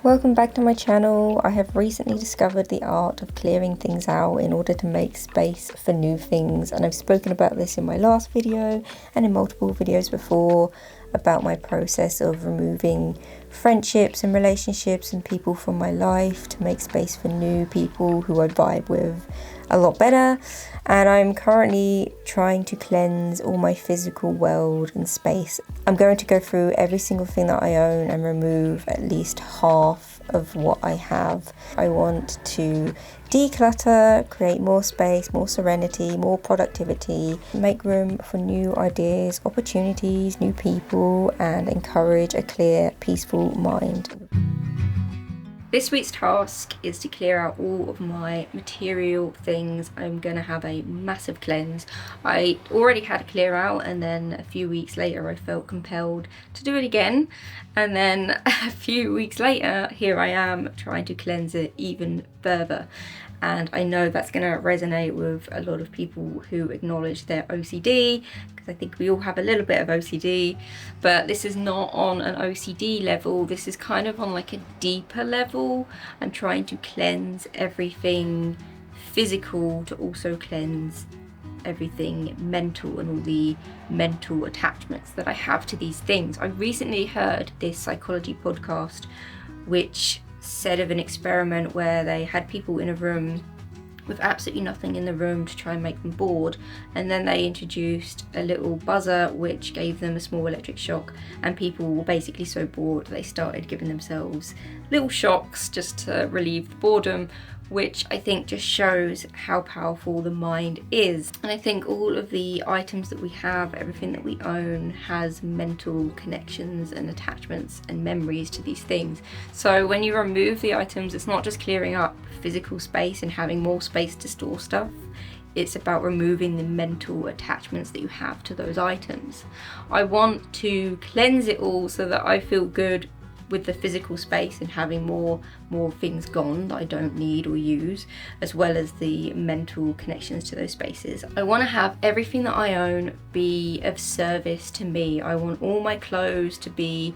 Welcome back to my channel. I have recently discovered the art of clearing things out in order to make space for new things, and I've spoken about this in my last video and in multiple videos before about my process of removing friendships and relationships and people from my life to make space for new people who I vibe with a lot better. And I'm currently trying to cleanse all my physical world and space. I'm going to go through every single thing that I own and remove at least half of what I have. I want to declutter, create more space, more serenity, more productivity, make room for new ideas, opportunities, new people, and encourage a clear, peaceful mind. This week's task is to clear out all of my material things. I'm going to have a massive cleanse. I already had a clear out, and then a few weeks later I felt compelled to do it again. And then a few weeks later, here I am trying to cleanse it even further. And I know that's going to resonate with a lot of people who acknowledge their OCD, because I think we all have a little bit of OCD, but this is not on an OCD level. This is kind of on like a deeper level. I'm trying to cleanse everything physical to also cleanse everything mental and all the mental attachments that I have to these things. I recently heard this psychology podcast which said of an experiment where they had people in a room with absolutely nothing in the room to try and make them bored, and then they introduced a little buzzer which gave them a small electric shock, and people were basically so bored they started giving themselves little shocks just to relieve the boredom, which I think just shows how powerful the mind is. And I think all of the items that we have, everything that we own, has mental connections and attachments and memories to these things. So when you remove the items, it's not just clearing up physical space and having more space to store stuff. It's about removing the mental attachments that you have to those items. I want to cleanse it all so that I feel good with the physical space and having more things gone that I don't need or use, as well as the mental connections to those spaces. I want to have everything that I own be of service to me. I want all my clothes to be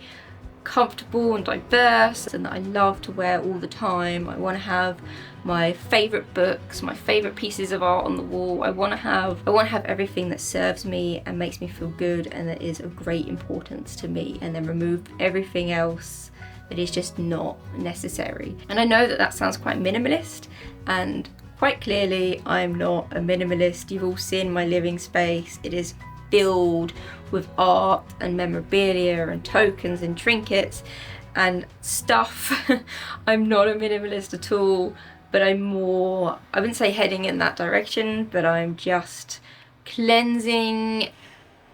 comfortable and diverse and that I love to wear all the time. I want to have my favorite books, my favorite pieces of art on the wall. I want to have everything that serves me and makes me feel good and that is of great importance to me, and then remove everything else that is just not necessary. And I know that that sounds quite minimalist, and quite clearly I'm not a minimalist. You've all seen my living space. It is filled with art and memorabilia and tokens and trinkets and stuff. I'm not a minimalist at all, but I'm more, I wouldn't say heading in that direction, but I'm just cleansing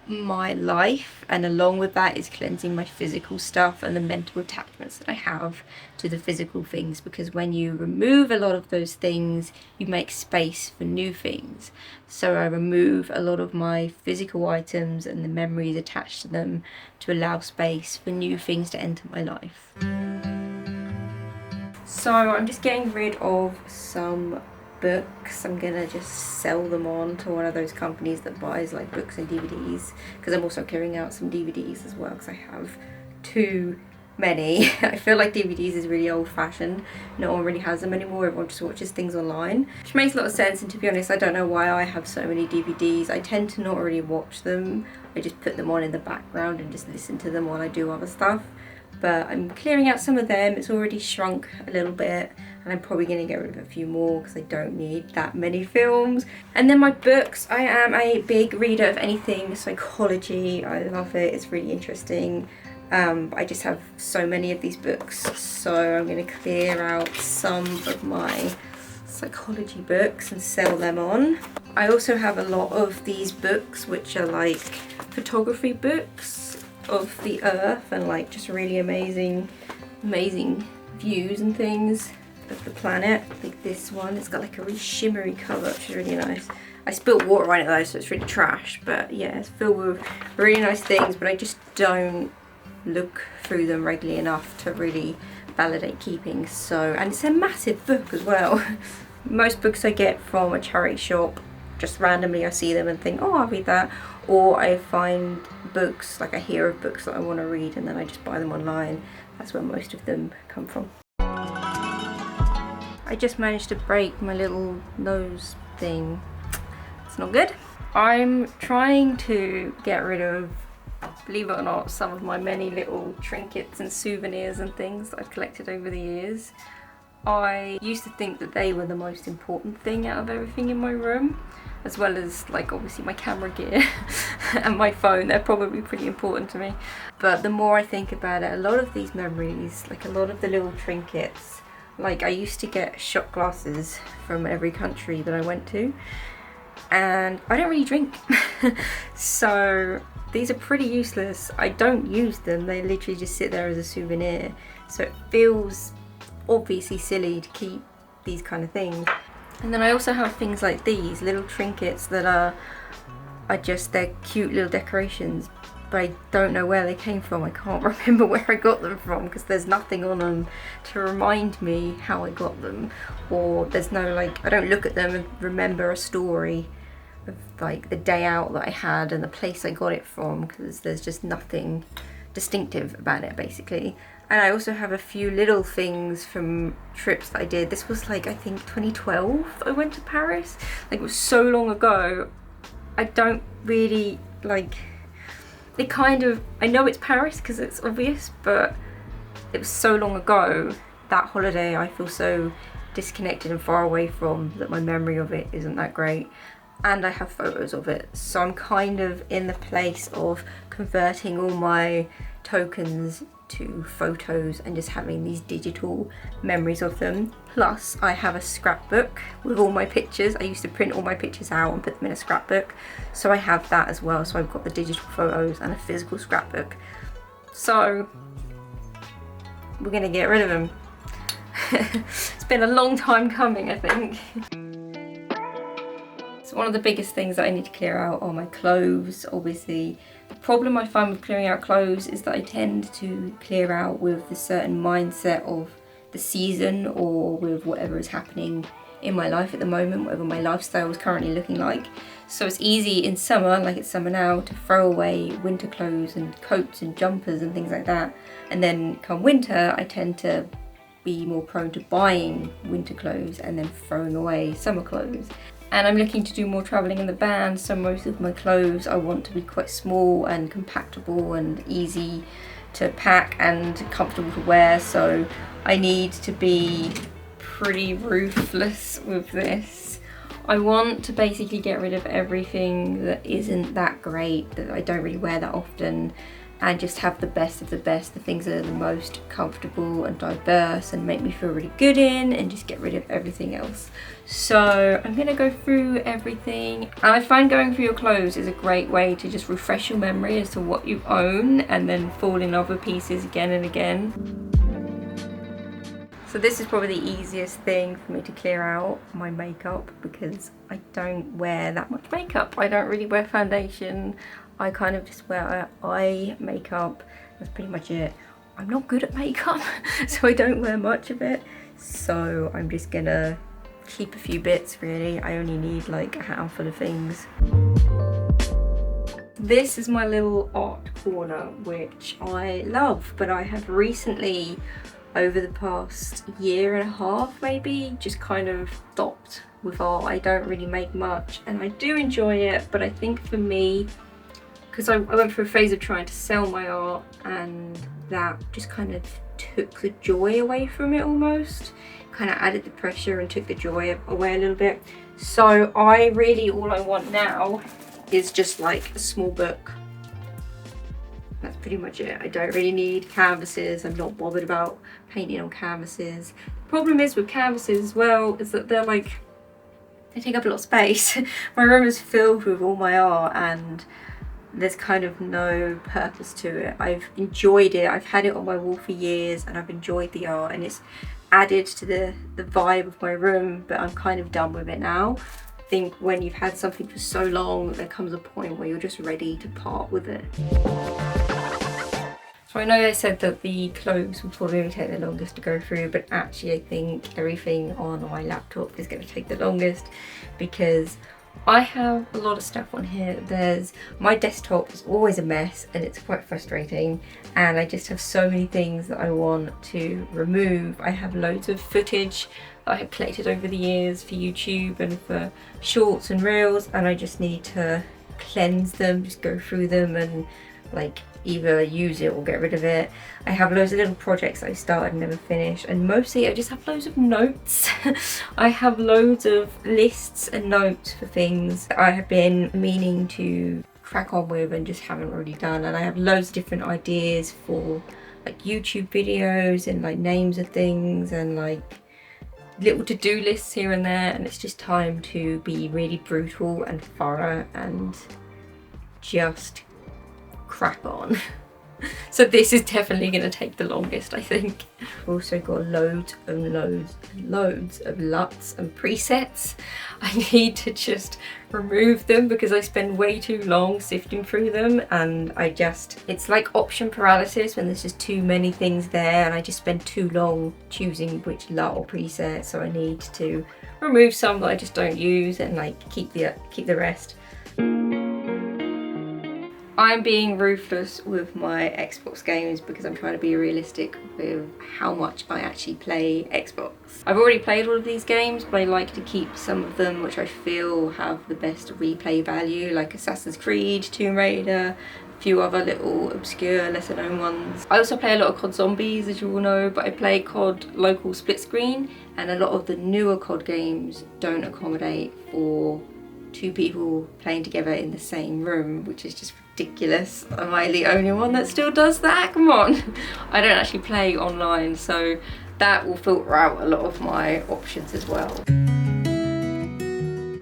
my life, and along with that is cleansing my physical stuff and the mental attachments that I have to the physical things, because when you remove a lot of those things you make space for new things. So I remove a lot of my physical items and the memories attached to them to allow space for new things to enter my life. So I'm just getting rid of some books. I'm gonna just sell them on to one of those companies that buys like books and DVDs, because I'm also clearing out some DVDs as well because I have too many. I feel like DVDs is really old-fashioned. No one really has them anymore. Everyone just watches things online, which makes a lot of sense, and to be honest I don't know why I have so many DVDs. I tend to not really watch them. I just put them on in the background and just listen to them while I do other stuff. But I'm clearing out some of them. It's already shrunk a little bit, and I'm probably going to get rid of a few more because I don't need that many films. And then my books. I am a big reader of anything psychology. I love it. It's really interesting. I just have so many of these books, so I'm going to clear out some of my psychology books and sell them on. I also have a lot of these books which are like photography books of the earth and like just really amazing views and things of the planet. Like this one, it's got like a really shimmery cover, which is really nice. I spilled water on it though, so it's really trash, but yeah, it's filled with really nice things, but I just don't look through them regularly enough to really validate keeping. So, and it's a massive book as well. Most books I get from a charity shop, just randomly I see them and think, oh, I'll read that, or I find books, like I hear of books that I want to read and then I just buy them online. That's where most of them come from. I just managed to break my little nose thing. It's not good. I'm trying to get rid of, believe it or not, some of my many little trinkets and souvenirs and things that I've collected over the years. I used to think that they were the most important thing out of everything in my room, as well as like obviously my camera gear and my phone. They're probably pretty important to me. But the more I think about it, a lot of these memories, like a lot of the little trinkets, like I used to get shot glasses from every country that I went to, and I don't really drink. So these are pretty useless. I don't use them, they literally just sit there as a souvenir. So it feels obviously silly to keep these kind of things. And then I also have things like these little trinkets that are just, they're cute little decorations, but I don't know where they came from. I can't remember where I got them from because there's nothing on them to remind me how I got them, or there's no, like, I don't look at them and remember a story of like the day out that I had and the place I got it from, because there's just nothing distinctive about it basically. And I also have a few little things from trips that I did. This was like, I think 2012 I went to Paris. Like, it was so long ago. I don't really like it. Kind of, I know it's Paris because it's obvious, but it was so long ago. That holiday I feel so disconnected and far away from that my memory of it isn't that great. And I have photos of it, so I'm kind of in the place of converting all my tokens to photos and just having these digital memories of them. Plus I have a scrapbook with all my pictures. I used to print all my pictures out and put them in a scrapbook, so I have that as well. So I've got the digital photos and a physical scrapbook. So we're gonna get rid of them. It's been a long time coming, I think. So one of the biggest things that I need to clear out are my clothes. Obviously, the problem I find with clearing out clothes is that I tend to clear out with a certain mindset of the season, or with whatever is happening in my life at the moment, whatever my lifestyle is currently looking like. So it's easy in summer, like it's summer now, to throw away winter clothes and coats and jumpers and things like that. And then come winter, I tend to be more prone to buying winter clothes and then throwing away summer clothes. And I'm looking to do more travelling in the van, so most of my clothes I want to be quite small and compactable and easy to pack and comfortable to wear. So I need to be pretty ruthless with this. I want to basically get rid of everything that isn't that great, that I don't really wear that often, and just have the best of the best, the things that are the most comfortable and diverse and make me feel really good in, and just get rid of everything else. So I'm gonna go through everything, and I find going through your clothes is a great way to just refresh your memory as to what you own and then fall in love with pieces again and again. So this is probably the easiest thing for me to clear out, my makeup, because I don't wear that much makeup. I don't really wear foundation. I kind of just wear eye makeup. That's pretty much it. I'm not good at makeup, so I don't wear much of it. So I'm just gonna keep a few bits really. I only need like a handful of things. This is my little art corner, which I love, but I have recently, over the past year and a half maybe, just kind of stopped with art. I don't really make much, and I do enjoy it, but I think for me, because I went through a phase of trying to sell my art, and that just kind of took the joy away from it almost. Kind of added the pressure and took the joy away a little bit. So I really, all I want now is just like a small book. That's pretty much it. I don't really need canvases. I'm not bothered about painting on canvases. The problem is with canvases as well is that they're like, they take up a lot of space. My room is filled with all my art and there's kind of no purpose to it. I've enjoyed it. I've had it on my wall for years and I've enjoyed the art, and it's added to the vibe of my room, but I'm kind of done with it now. I think when you've had something for so long, there comes a point where you're just ready to part with it. So I know they said that the clothes would probably take the longest to go through, but actually I think everything on my laptop is going to take the longest, because I have a lot of stuff on here. There's, my desktop is always a mess and it's quite frustrating, and I just have so many things that I want to remove. I have loads of footage that I have collected over the years for YouTube and for shorts and reels, and I just need to cleanse them, just go through them and like either use it or get rid of it. I have loads of little projects that I started and never finished, and mostly I just have loads of notes. I have loads of lists and notes for things that I have been meaning to crack on with and just haven't really done, and I have loads of different ideas for like YouTube videos and like names of things and like little to-do lists here and there, and it's just time to be really brutal and thorough and just crack on. So this is definitely going to take the longest, I think. I've also got loads and loads and loads of LUTs and presets. I need to just remove them because I spend way too long sifting through them, and it's like option paralysis when there's just too many things there and I just spend too long choosing which LUT or preset, so I need to remove some that I just don't use and like keep the rest. I'm being ruthless with my Xbox games because I'm trying to be realistic with how much I actually play Xbox. I've already played all of these games, but I like to keep some of them which I feel have the best replay value, like Assassin's Creed, Tomb Raider, a few other little obscure, lesser known ones. I also play a lot of COD Zombies, as you all know, but I play COD local split screen, and a lot of the newer COD games don't accommodate for 2 people playing together in the same room, which is just ridiculous. Am I the only one that still does that? Come on. I don't actually play online, so that will filter out a lot of my options as well.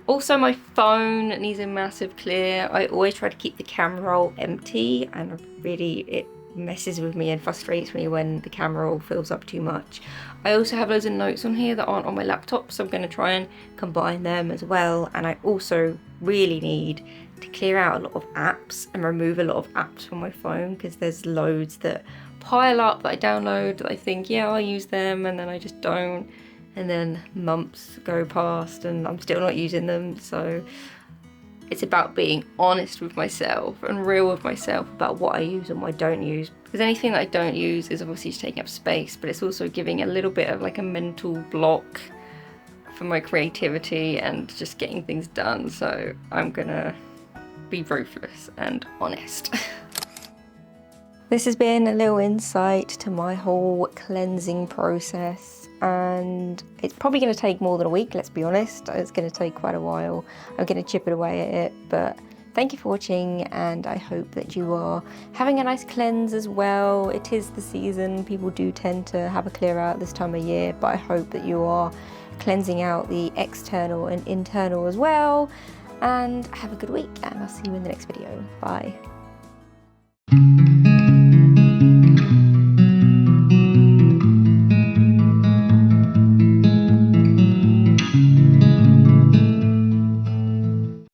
Also, my phone needs a massive clear. I always try to keep the camera roll empty, and really it messes with me and frustrates me when the camera roll fills up too much. I also have loads of notes on here that aren't on my laptop, so I'm going to try and combine them as well. And I also really need to clear out a lot of apps and remove a lot of apps from my phone, because there's loads that pile up that I download that I think, yeah, I'll use them, and then I just don't, and then months go past and I'm still not using them. So it's about being honest with myself and real with myself about what I use and what I don't use, because anything that I don't use is obviously just taking up space, but it's also giving a little bit of like a mental block for my creativity and just getting things done. So I'm gonna be ruthless and honest. This has been a little insight to my whole cleansing process, and it's probably going to take more than a week, let's be honest. It's going to take quite a while. I'm going to chip it away at it, but thank you for watching, and I hope that you are having a nice cleanse as well. It is the season. People do tend to have a clear out this time of year, but I hope that you are cleansing out the external and internal as well. And have a good week, and I'll see you in the next video. Bye.